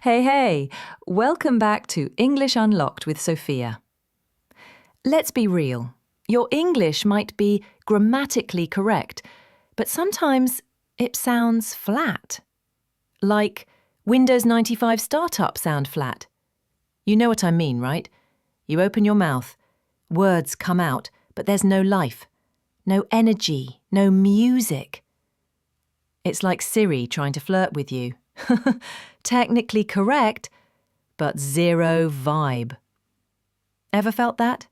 Hey, welcome back to English Unlocked with Sophia. Let's be real. Your English might be grammatically correct, but sometimes it sounds flat. Like Windows 95 startup sound flat. You know what I mean, right? You open your mouth, words come out, but there's no life, no energy, no music. It's like Siri trying to flirt with you. Technically correct, but zero vibe. Ever felt that?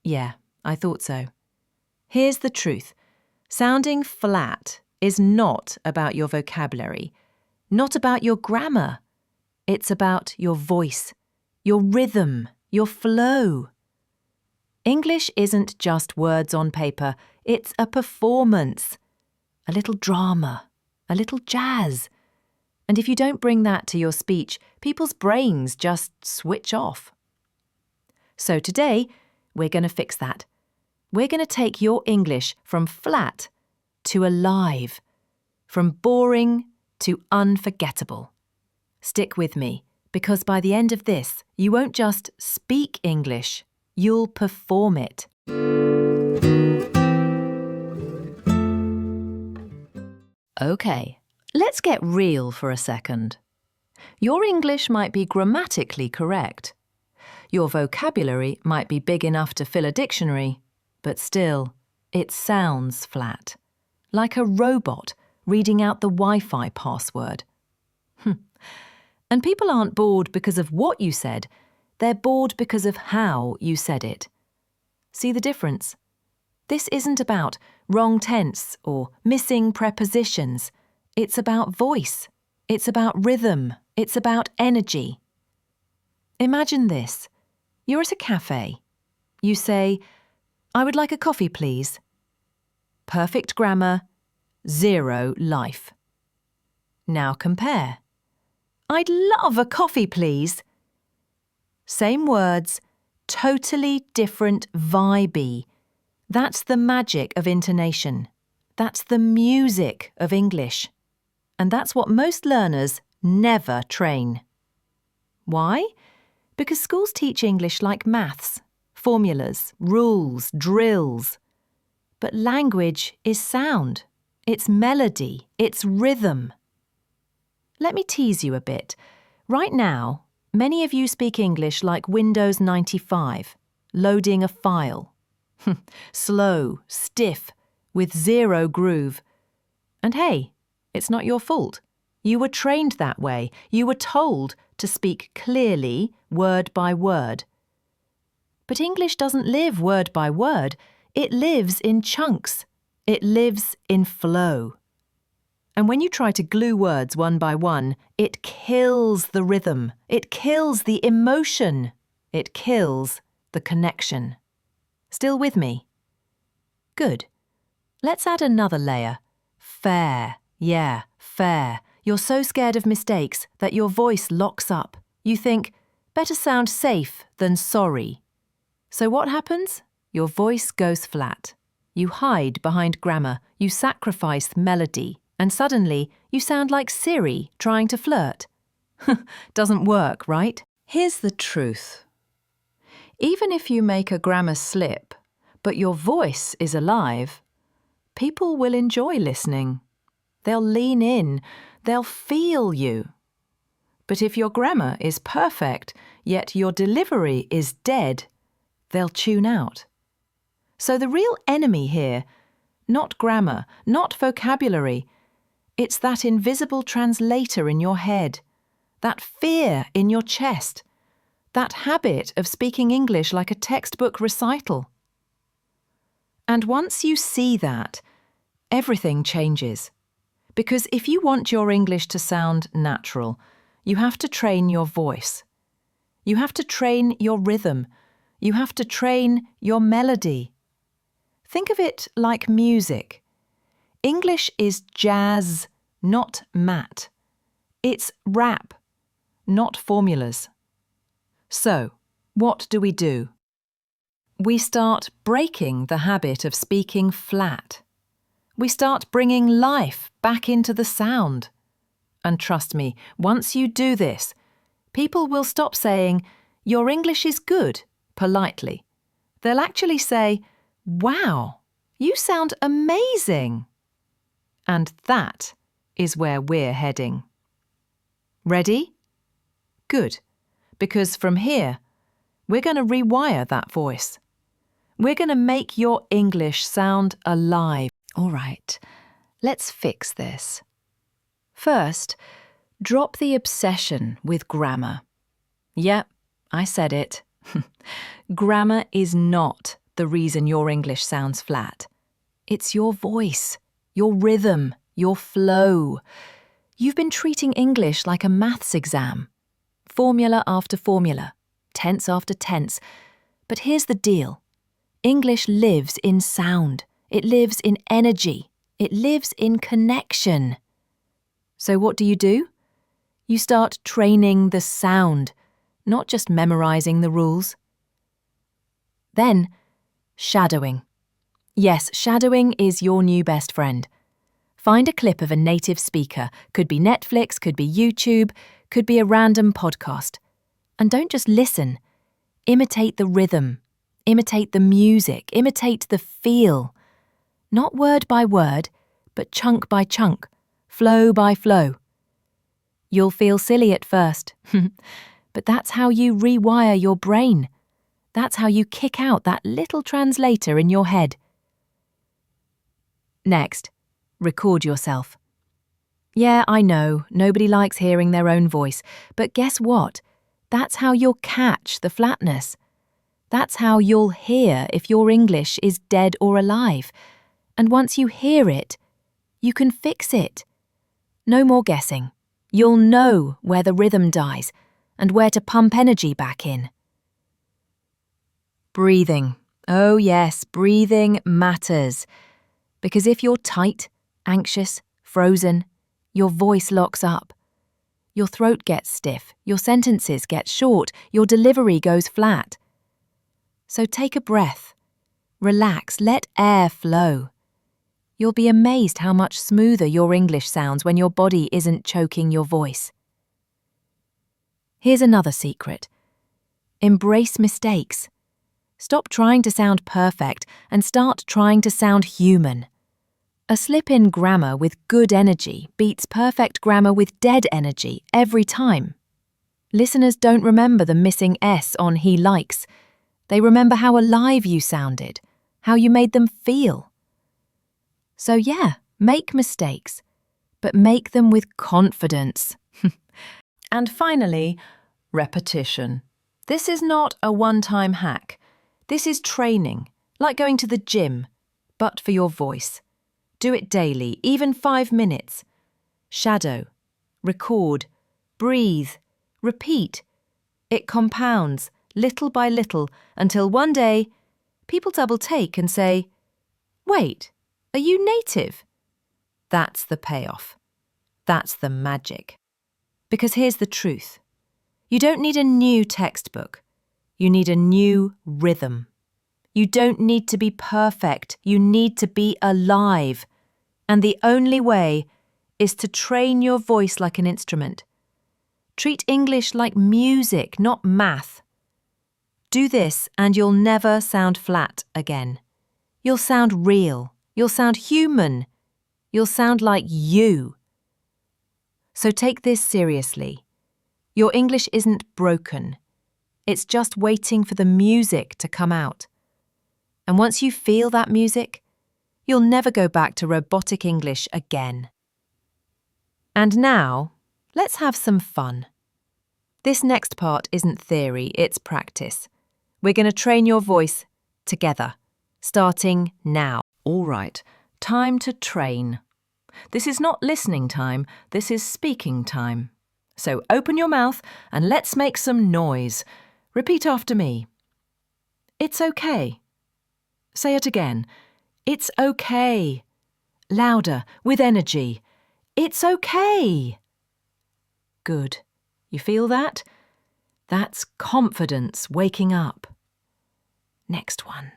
Yeah, I thought so. Here's the truth. Sounding flat is not about your vocabulary, not about your grammar. It's about your voice, your rhythm, your flow. English isn't just words on paper, it's a performance, a little drama, a little jazz. And if you don't bring that to your speech, people's brains just switch off. So today, we're going to fix that. We're going to take your English from flat to alive, from boring to unforgettable. Stick with me, because by the end of this, you won't just speak English, you'll perform it. Okay. Let's get real for a second. Your English might be grammatically correct. Your vocabulary might be big enough to fill a dictionary, but still, it sounds flat, like a robot reading out the Wi-Fi password. And people aren't bored because of what you said, they're bored because of how you said it. See the difference? This isn't about wrong tense or missing prepositions. It's about voice, it's about rhythm, it's about energy. Imagine this. You're at a cafe. You say, "I would like a coffee, please." Perfect grammar, zero life. Now compare. "I'd love a coffee, please." Same words, totally different vibe. That's the magic of intonation. That's the music of English. And that's what most learners never train. Why? Because schools teach English like maths, formulas, rules, drills. But language is sound, it's melody, it's rhythm. Let me tease you a bit. Right now, many of you speak English like Windows 95, loading a file. Slow, stiff, with zero groove. And hey, it's not your fault. You were trained that way. You were told to speak clearly, word by word. But English doesn't live word by word. It lives in chunks. It lives in flow. And when you try to glue words one by one, it kills the rhythm. It kills the emotion. It kills the connection. Still with me? Good. Let's add another layer. Fair. Yeah, fair. You're so scared of mistakes that your voice locks up. You think, better sound safe than sorry. So what happens? Your voice goes flat. You hide behind grammar, you sacrifice melody, and suddenly you sound like Siri trying to flirt. Doesn't work, right? Here's the truth. Even if you make a grammar slip, but your voice is alive, people will enjoy listening. They'll lean in, they'll feel you. But if your grammar is perfect, yet your delivery is dead, they'll tune out. So the real enemy here, not grammar, not vocabulary, it's that invisible translator in your head, that fear in your chest, that habit of speaking English like a textbook recital. And once you see that, everything changes. Because if you want your English to sound natural, you have to train your voice. You have to train your rhythm. You have to train your melody. Think of it like music. English is jazz, not mat. It's rap, not formulas. So, what do? We start breaking the habit of speaking flat. We start bringing life back into the sound. And trust me, once you do this, people will stop saying, "Your English is good," politely. They'll actually say, "Wow, you sound amazing." And that is where we're heading. Ready? Good, because from here, we're going to rewire that voice. We're going to make your English sound alive. All right, let's fix this. First, drop the obsession with grammar. Yep, I said it. Grammar is not the reason your English sounds flat. It's your voice, your rhythm, your flow. You've been treating English like a maths exam. Formula after formula, tense after tense. But here's the deal. English lives in sound. It lives in energy. It lives in connection. So what do? You start training the sound, not just memorizing the rules. Then, shadowing. Yes, shadowing is your new best friend. Find a clip of a native speaker. Could be Netflix, could be YouTube, could be a random podcast. And don't just listen. Imitate the rhythm. Imitate the music. Imitate the feel. Not word by word, but chunk by chunk, flow by flow. You'll feel silly at first, but that's how you rewire your brain. That's how you kick out that little translator in your head. Next, record yourself. Yeah, I know, nobody likes hearing their own voice, but guess what? That's how you'll catch the flatness. That's how you'll hear if your English is dead or alive. And once you hear it, you can fix it. No more guessing. You'll know where the rhythm dies and where to pump energy back in. Breathing. Oh yes, breathing matters. Because if you're tight, anxious, frozen, your voice locks up. Your throat gets stiff, your sentences get short, your delivery goes flat. So take a breath. Relax, let air flow. You'll be amazed how much smoother your English sounds when your body isn't choking your voice. Here's another secret. Embrace mistakes. Stop trying to sound perfect and start trying to sound human. A slip in grammar with good energy beats perfect grammar with dead energy every time. Listeners don't remember the missing S on he likes. They remember how alive you sounded, how you made them feel. So yeah, make mistakes, but make them with confidence. And finally, repetition. This is not a one-time hack. This is training, like going to the gym, but for your voice. Do it daily, even 5 minutes. Shadow, record, breathe, repeat. It compounds, little by little, until one day, people double take and say, "Wait, are you native?" That's the payoff. That's the magic. Because here's the truth. You don't need a new textbook. You need a new rhythm. You don't need to be perfect. You need to be alive. And the only way is to train your voice like an instrument. Treat English like music, not math. Do this and you'll never sound flat again. You'll sound real. You'll sound human. You'll sound like you. So take this seriously. Your English isn't broken. It's just waiting for the music to come out. And once you feel that music, you'll never go back to robotic English again. And now, let's have some fun. This next part isn't theory, it's practice. We're going to train your voice together, starting now. All right, time to train. This is not listening time, this is speaking time. So open your mouth and let's make some noise. Repeat after me. It's okay. Say it again. It's okay. Louder, with energy. It's okay. Good. You feel that? That's confidence waking up. Next one.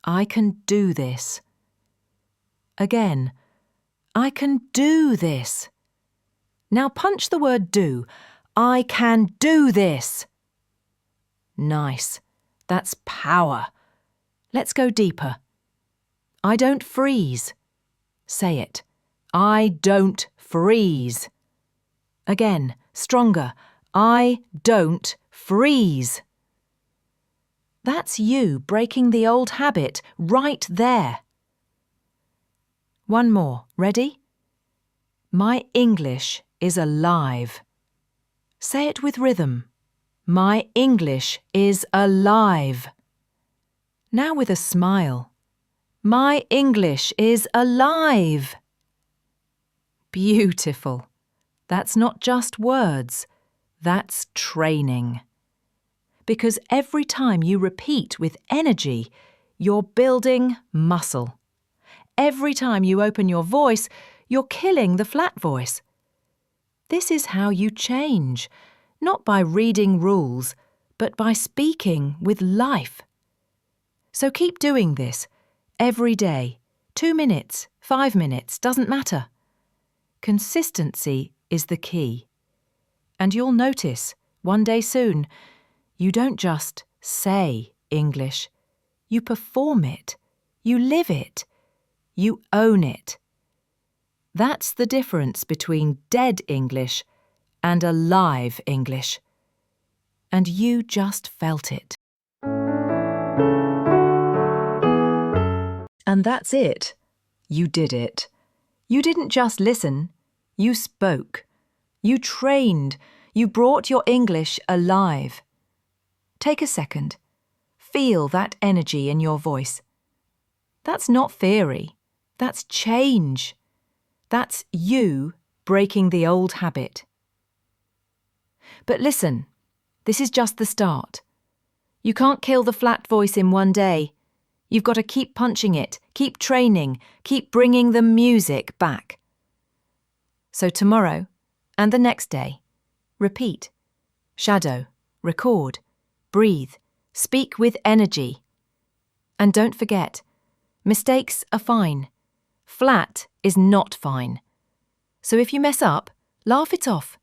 I can do this. Again. I can do this. Now punch the word do. I can do this. Nice. That's power. Let's go deeper. I don't freeze. Say it. I don't freeze. Again, stronger. I don't freeze. That's you breaking the old habit right there. One more. Ready? My English is alive. Say it with rhythm. My English is alive. Now with a smile. My English is alive. Beautiful. That's not just words. That's training. Because every time you repeat with energy, you're building muscle. Every time you open your voice, you're killing the flat voice. This is how you change, not by reading rules, but by speaking with life. So keep doing this every day. 2 minutes, 5 minutes, doesn't matter. Consistency is the key. And you'll notice, one day soon, you don't just say English. You perform it. You live it. You own it. That's the difference between dead English and alive English. And you just felt it. And that's it. You did it. You didn't just listen. You spoke. You trained. You brought your English alive. Take a second. Feel that energy in your voice. That's not theory. That's change. That's you breaking the old habit. But listen, this is just the start. You can't kill the flat voice in one day. You've got to keep punching it, keep training, keep bringing the music back. So tomorrow and the next day, repeat, shadow, record, breathe, speak with energy. And don't forget, mistakes are fine. Flat is not fine. So if you mess up, laugh it off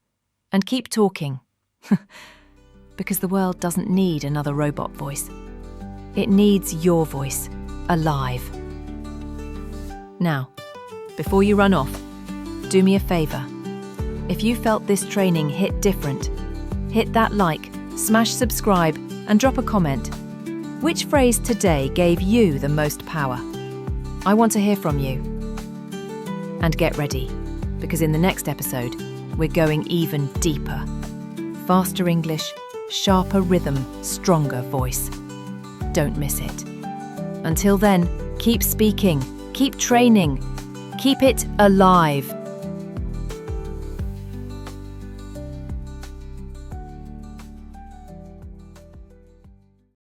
and keep talking. Because the world doesn't need another robot voice. It needs your voice, alive. Now, before you run off, do me a favour. If you felt this training hit different, hit that like, smash subscribe and drop a comment. Which phrase today gave you the most power? I want to hear from you. And get ready, because in the next episode, we're going even deeper. Faster English, sharper rhythm, stronger voice. Don't miss it. Until then, keep speaking, keep training, keep it alive.